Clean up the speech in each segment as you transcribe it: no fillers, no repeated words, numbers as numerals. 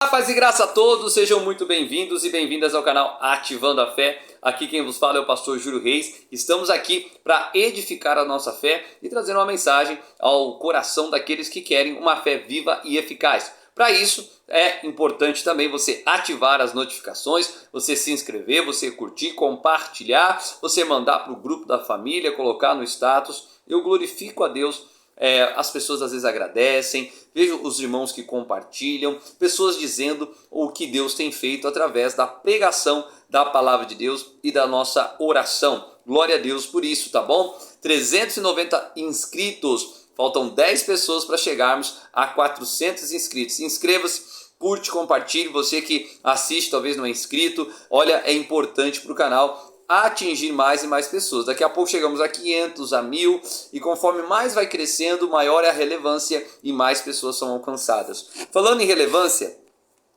Paz e graça a todos, sejam muito bem-vindos e bem-vindas ao canal Ativando a Fé. Aqui quem vos fala é o pastor Júlio Reis. Estamos aqui para edificar a nossa fé e trazer uma mensagem ao coração daqueles que querem uma fé viva e eficaz. Para isso é importante também você ativar as notificações, você se inscrever, você curtir, compartilhar, você mandar para o grupo da família, colocar no status. Eu glorifico a Deus. As pessoas às vezes agradecem, vejo os irmãos que compartilham, pessoas dizendo o que Deus tem feito através da pregação da palavra de Deus e da nossa oração. Glória a Deus por isso, tá bom? 390 inscritos, faltam 10 pessoas para chegarmos a 400 inscritos. Inscreva-se, curte, compartilhe. Você que assiste talvez não é inscrito, olha, é importante para o canal atingir mais e mais pessoas. Daqui a pouco chegamos a 500, a 1000, e conforme mais vai crescendo, maior é a relevância e mais pessoas são alcançadas. Falando em relevância,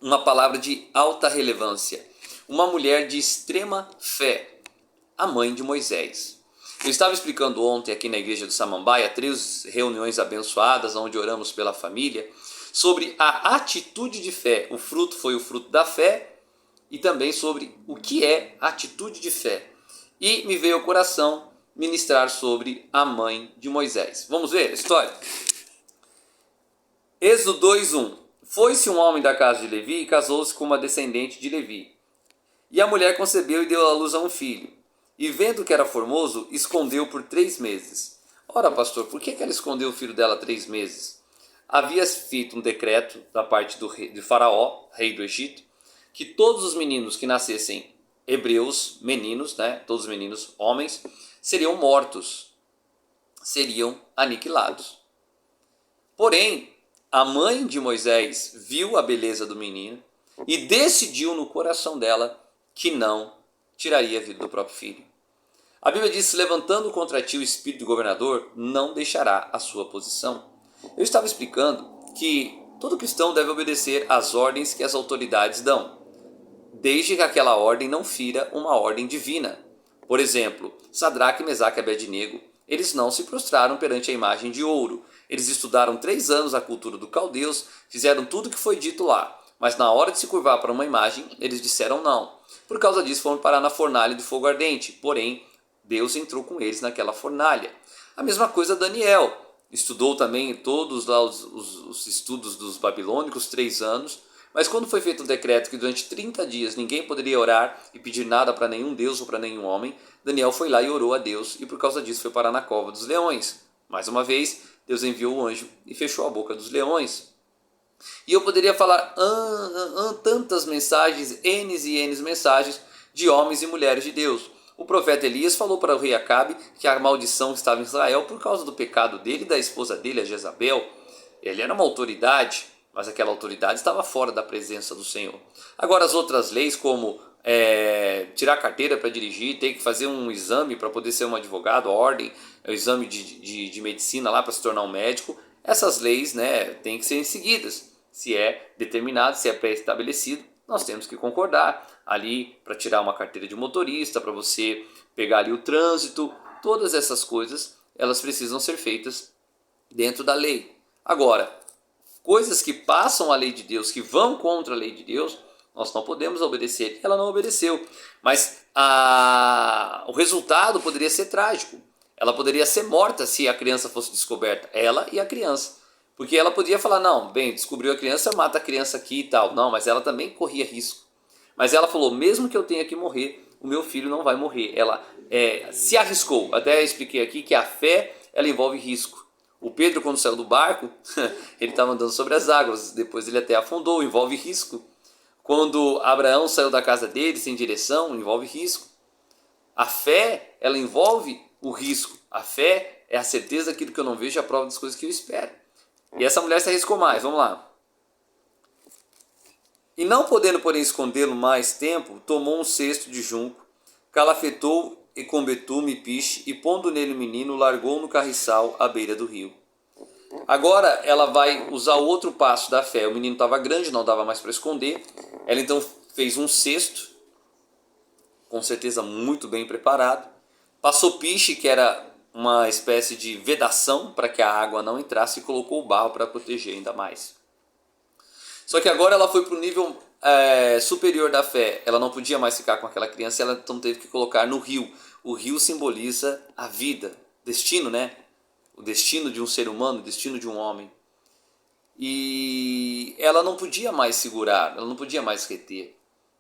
uma palavra de alta relevância. Uma mulher de extrema fé, a mãe de Moisés. Eu estava explicando ontem aqui na igreja do Samambaia, 3 reuniões abençoadas, onde oramos pela família, sobre a atitude de fé. O fruto foi o fruto da fé, e também sobre o que é atitude de fé. E me veio ao coração ministrar sobre a mãe de Moisés. Vamos ver a história? Êxodo 2:1. Foi-se um homem da casa de Levi e casou-se com uma descendente de Levi. E a mulher concebeu e deu à luz a um filho. E vendo que era formoso, escondeu por 3 meses. Ora, pastor, por que ela escondeu o filho dela 3 meses? Havia feito um decreto da parte de Faraó, rei do Egito, que todos os meninos que nascessem hebreus, meninos, né, todos os meninos homens, seriam mortos, seriam aniquilados. Porém, a mãe de Moisés viu a beleza do menino e decidiu no coração dela que não tiraria a vida do próprio filho. A Bíblia diz: levantando contra ti o espírito do governador, não deixará a sua posição. Eu estava explicando que todo cristão deve obedecer às ordens que as autoridades dão, desde que aquela ordem não fira uma ordem divina. Por exemplo, Sadraque, Mesaque e Abednego, eles não se prostraram perante a imagem de ouro. Eles estudaram 3 anos a cultura dos caldeus, fizeram tudo o que foi dito lá, mas na hora de se curvar para uma imagem, eles disseram não. Por causa disso foram parar na fornalha de fogo ardente, porém Deus entrou com eles naquela fornalha. A mesma coisa Daniel, estudou também todos lá os estudos dos babilônicos, 3 anos, mas quando foi feito um decreto que durante 30 dias ninguém poderia orar e pedir nada para nenhum Deus ou para nenhum homem, Daniel foi lá e orou a Deus e por causa disso foi parar na cova dos leões. Mais uma vez, Deus enviou o anjo e fechou a boca dos leões. E eu poderia falar tantas mensagens, N e N mensagens de homens e mulheres de Deus. O profeta Elias falou para o rei Acabe que a maldição estava em Israel por causa do pecado dele e da esposa dele, a Jezabel. Ele era uma autoridade, mas aquela autoridade estava fora da presença do Senhor. Agora as outras leis, como tirar a carteira para dirigir, ter que fazer um exame para poder ser um advogado, a ordem, o exame de medicina lá para se tornar um médico, essas leis, né, têm que ser seguidas. Se é determinado, se é pré-estabelecido, nós temos que concordar. Ali para tirar uma carteira de motorista, para você pegar ali o trânsito, todas essas coisas, elas precisam ser feitas dentro da lei. Agora, coisas que passam a lei de Deus, que vão contra a lei de Deus, nós não podemos obedecer. Ela não obedeceu, mas o resultado poderia ser trágico. Ela poderia ser morta se a criança fosse descoberta, ela e a criança. Porque ela podia falar, não, bem, descobriu a criança, mata a criança aqui e tal. Não, mas ela também corria risco. Mas ela falou, mesmo que eu tenha que morrer, o meu filho não vai morrer. Ela se arriscou. Até expliquei aqui que a fé, ela envolve risco. O Pedro, quando saiu do barco, ele estava andando sobre as águas, depois ele até afundou, envolve risco. Quando Abraão saiu da casa dele sem direção, envolve risco. A fé, ela envolve o risco. A fé é a certeza daquilo que eu não vejo, a prova das coisas que eu espero. E essa mulher se arriscou mais, vamos lá. E não podendo, porém, escondê-lo mais tempo, tomou um cesto de junco, calafetou e com betume e piche, e pondo nele o menino, largou no carriçal à beira do rio. Agora ela vai usar o outro passo da fé. O menino estava grande, não dava mais para esconder. Ela então fez um cesto, com certeza muito bem preparado. Passou piche, que era uma espécie de vedação para que a água não entrasse, e colocou o barro para proteger ainda mais. Só que agora ela foi para o nível superior da fé. Ela não podia mais ficar com aquela criança, ela então teve que colocar no rio. O rio simboliza a vida, destino, né? O destino de um ser humano, o destino de um homem. E ela não podia mais segurar, ela não podia mais reter.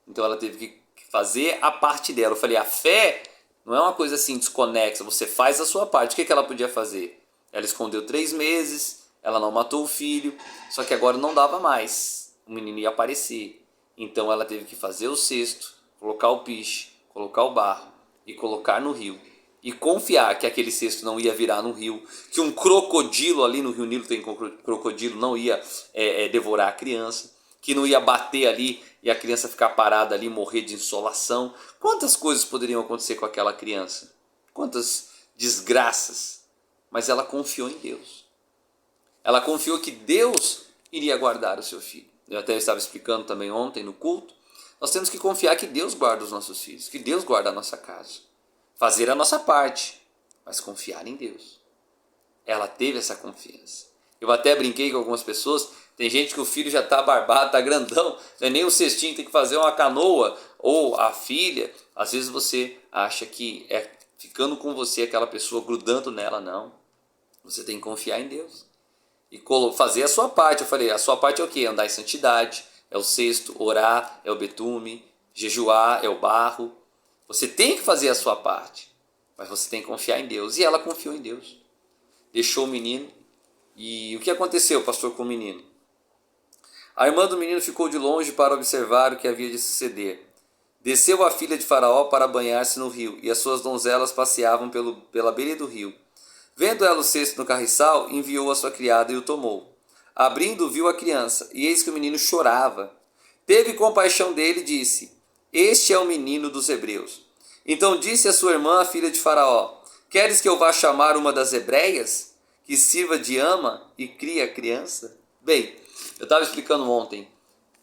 Então ela teve que fazer a parte dela. Eu falei, a fé não é uma coisa assim desconexa, você faz a sua parte. O que ela podia fazer? Ela escondeu 3 meses, ela não matou o filho, só que agora não dava mais, o menino ia aparecer. Então ela teve que fazer o cesto, colocar o piche, colocar o barro e colocar no rio. E confiar que aquele cesto não ia virar no rio, que um crocodilo ali no Rio Nilo, tem crocodilo, não ia devorar a criança, que não ia bater ali e a criança ficar parada ali, morrer de insolação. Quantas coisas poderiam acontecer com aquela criança? Quantas desgraças? Mas ela confiou em Deus. Ela confiou que Deus iria guardar o seu filho. Eu até estava explicando também ontem no culto. Nós temos que confiar que Deus guarda os nossos filhos, que Deus guarda a nossa casa. Fazer a nossa parte, mas confiar em Deus. Ela teve essa confiança. Eu até brinquei com algumas pessoas. Tem gente que o filho já está barbado, está grandão, não é nem um cestinho, tem que fazer uma canoa. Ou a filha, às vezes você acha que é ficando com você aquela pessoa, grudando nela. Não. Você tem que confiar em Deus. E fazer a sua parte. Eu falei, a sua parte é o quê? Andar em santidade, é o cesto, orar, é o betume, jejuar, é o barro. Você tem que fazer a sua parte, mas você tem que confiar em Deus. E ela confiou em Deus. Deixou o menino. E o que aconteceu, pastor, com o menino? A irmã do menino ficou de longe para observar o que havia de suceder. Desceu a filha de Faraó para banhar-se no rio, e as suas donzelas passeavam pela beira do rio. Vendo ela o cesto no carriçal, enviou a sua criada e o tomou. Abrindo, viu a criança, e eis que o menino chorava. Teve compaixão dele e disse: Este é o menino dos hebreus. Então disse a sua irmã, a filha de Faraó: Queres que eu vá chamar uma das hebreias, que sirva de ama e crie a criança? Bem, eu estava explicando ontem.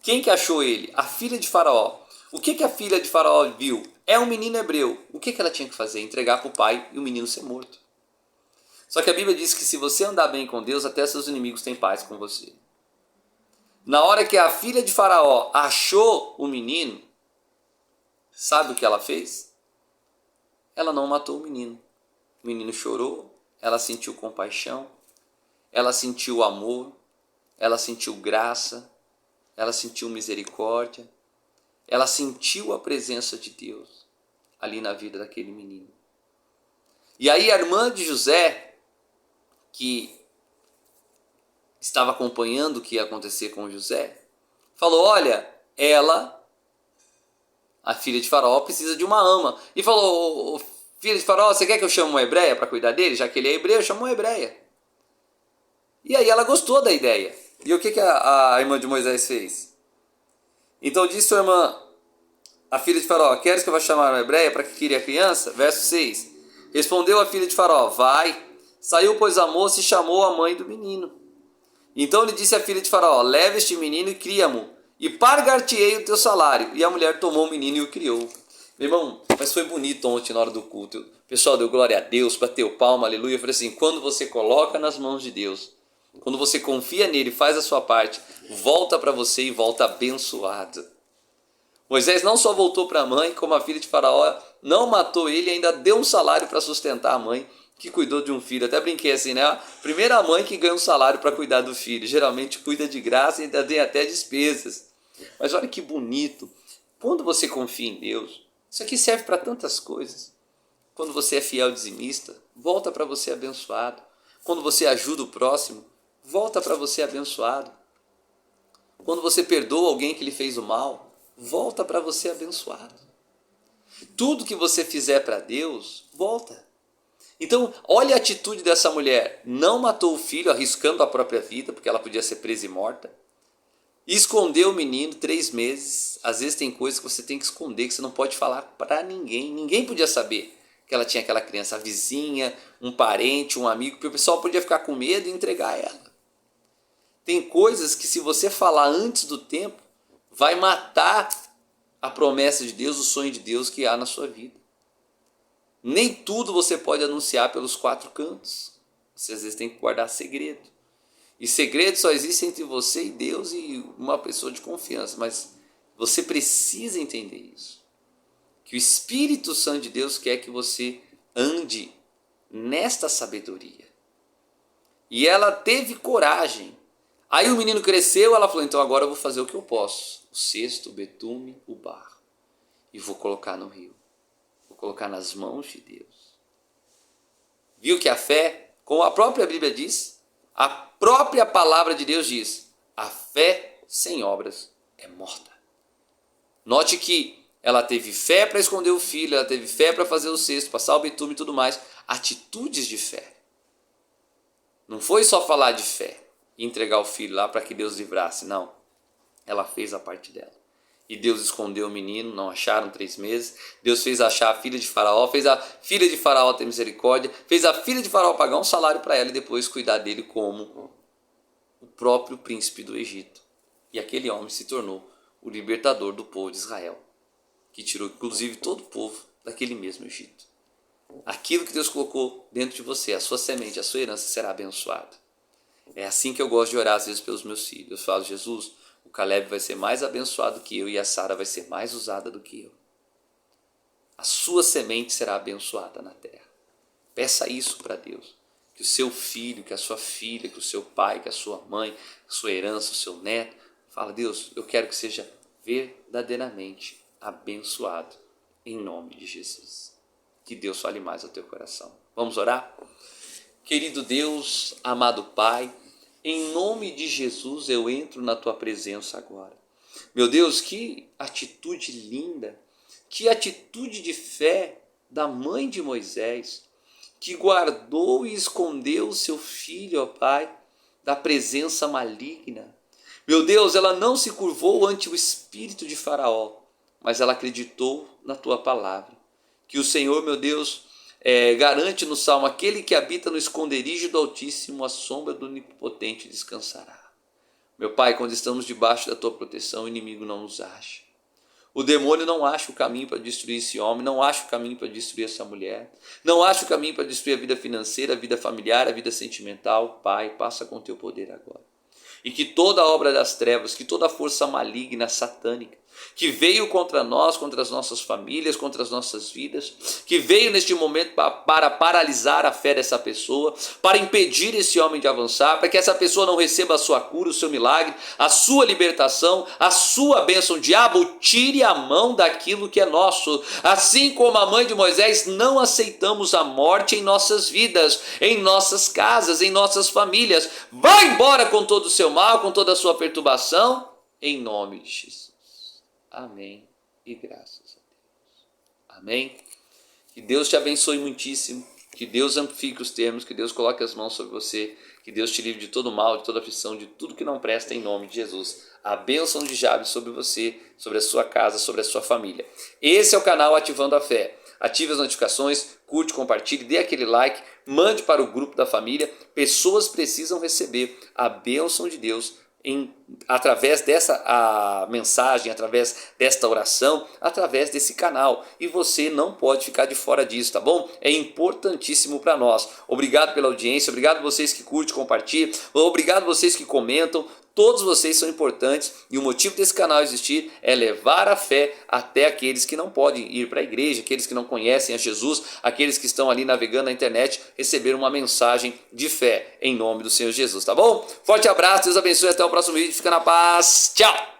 Quem que achou ele? A filha de Faraó. O que a filha de Faraó viu? É um menino hebreu. O que ela tinha que fazer? Entregar para o pai e o menino ser morto. Só que a Bíblia diz que se você andar bem com Deus, até seus inimigos têm paz com você. Na hora que a filha de Faraó achou o menino, sabe o que ela fez? Ela não matou o menino. O menino chorou, ela sentiu compaixão, ela sentiu amor, ela sentiu graça, ela sentiu misericórdia, ela sentiu a presença de Deus ali na vida daquele menino. E aí a irmã de José, que estava acompanhando o que ia acontecer com José, falou: olha, ela, a filha de Faraó, precisa de uma ama. E falou: filha de Faraó, você quer que eu chame uma hebreia para cuidar dele? Já que ele é hebreu, chama uma hebreia. E aí ela gostou da ideia. E o que a irmã de Moisés fez? Então disse sua irmã, a filha de Faraó: queres que eu vá chamar uma hebreia para que crie a criança? Verso 6. Respondeu a filha de Faraó: vai. Saiu, pois, a moça e chamou a mãe do menino. Então lhe disse a filha de Faraó: leve este menino e cria-mo, e pagar-te-ei o teu salário. E a mulher tomou o menino e o criou. Meu irmão, mas foi bonito ontem na hora do culto. O pessoal deu glória a Deus, bateu palma, aleluia. Eu falei assim: quando você coloca nas mãos de Deus, quando você confia nele, faz a sua parte, volta para você e volta abençoado. Moisés não só voltou para a mãe, como a filha de Faraó não matou ele, ainda deu um salário para sustentar a mãe que cuidou de um filho. Até brinquei assim, né? A primeira mãe que ganha um salário para cuidar do filho. Geralmente cuida de graça e ainda tem até despesas. Mas olha que bonito. Quando você confia em Deus, isso aqui serve para tantas coisas. Quando você é fiel dizimista, volta para você abençoado. Quando você ajuda o próximo, volta para você abençoado. Quando você perdoa alguém que lhe fez o mal, volta para você abençoado. Tudo que você fizer para Deus, volta. Então, olha a atitude dessa mulher. Não matou o filho, arriscando a própria vida, porque ela podia ser presa e morta. Escondeu o menino 3 meses. Às vezes tem coisas que você tem que esconder, que você não pode falar para ninguém. Ninguém podia saber que ela tinha aquela criança. A vizinha, um parente, um amigo, porque o pessoal podia ficar com medo e entregar ela. Tem coisas que se você falar antes do tempo, vai matar a promessa de Deus, o sonho de Deus que há na sua vida. Nem tudo você pode anunciar pelos 4 cantos. Você às vezes tem que guardar segredo. E segredo só existe entre você e Deus e uma pessoa de confiança. Mas você precisa entender isso. Que o Espírito Santo de Deus quer que você ande nesta sabedoria. E ela teve coragem. Aí o menino cresceu, ela falou, então agora eu vou fazer o que eu posso. O cesto, o betume, o barro. E vou colocar no rio. Vou colocar nas mãos de Deus. Viu que a fé, como a própria Bíblia diz, a própria palavra de Deus diz, a fé sem obras é morta. Note que ela teve fé para esconder o filho, ela teve fé para fazer o cesto, passar o betume e tudo mais. Atitudes de fé. Não foi só falar de fé e entregar o filho lá para que Deus livrasse, não. Ela fez a parte dela. E Deus escondeu o menino, não acharam 3 meses. Deus fez achar a filha de Faraó, fez a filha de Faraó ter misericórdia, fez a filha de Faraó pagar um salário para ela e depois cuidar dele como o próprio príncipe do Egito. E aquele homem se tornou o libertador do povo de Israel, que tirou inclusive todo o povo daquele mesmo Egito. Aquilo que Deus colocou dentro de você, a sua semente, a sua herança será abençoada. É assim que eu gosto de orar às vezes pelos meus filhos. Eu falo, Jesus, o Caleb vai ser mais abençoado que eu e a Sara vai ser mais usada do que eu. A sua semente será abençoada na terra. Peça isso para Deus. Que o seu filho, que a sua filha, que o seu pai, que a sua mãe, a sua herança, o seu neto. Fala, Deus, eu quero que seja verdadeiramente abençoado em nome de Jesus. Que Deus fale mais ao teu coração. Vamos orar? Querido Deus, amado Pai, em nome de Jesus eu entro na tua presença agora. Meu Deus, que atitude linda, que atitude de fé da mãe de Moisés, que guardou e escondeu o seu filho, ó Pai, da presença maligna. Meu Deus, ela não se curvou ante o espírito de Faraó, mas ela acreditou na tua palavra. Que o Senhor, meu Deus, garante no Salmo, aquele que habita no esconderijo do Altíssimo, a sombra do Onipotente descansará. Meu Pai, quando estamos debaixo da tua proteção, o inimigo não nos acha. O demônio não acha o caminho para destruir esse homem, não acha o caminho para destruir essa mulher, não acha o caminho para destruir a vida financeira, a vida familiar, a vida sentimental. Pai, passa com o teu poder agora. E que toda a obra das trevas, que toda a força maligna, satânica, que veio contra nós, contra as nossas famílias, contra as nossas vidas, que veio neste momento para paralisar a fé dessa pessoa, para impedir esse homem de avançar, para que essa pessoa não receba a sua cura, o seu milagre, a sua libertação, a sua bênção. Diabo, tire a mão daquilo que é nosso. Assim como a mãe de Moisés, não aceitamos a morte em nossas vidas, em nossas casas, em nossas famílias. Vai embora com todo o seu mal, com toda a sua perturbação, em nome de Jesus. Amém e graças a Deus. Amém. Que Deus te abençoe muitíssimo, que Deus amplifique os termos, que Deus coloque as mãos sobre você, que Deus te livre de todo mal, de toda aflição, de tudo que não presta em nome de Jesus. A bênção de Jabes sobre você, sobre a sua casa, sobre a sua família. Esse é o canal Ativando a Fé. Ative as notificações, curte, compartilhe, dê aquele like, mande para o grupo da família. Pessoas precisam receber a bênção de Deus através dessa mensagem, através desta oração, através desse canal. E você não pode ficar de fora disso, tá bom? É importantíssimo para nós. Obrigado pela audiência, obrigado vocês que curtem, compartilham, obrigado vocês que comentam. Todos vocês são importantes e o motivo desse canal existir é levar a fé até aqueles que não podem ir para a igreja, aqueles que não conhecem a Jesus, aqueles que estão ali navegando na internet, receber uma mensagem de fé em nome do Senhor Jesus, tá bom? Forte abraço, Deus abençoe, até o próximo vídeo, fica na paz, tchau!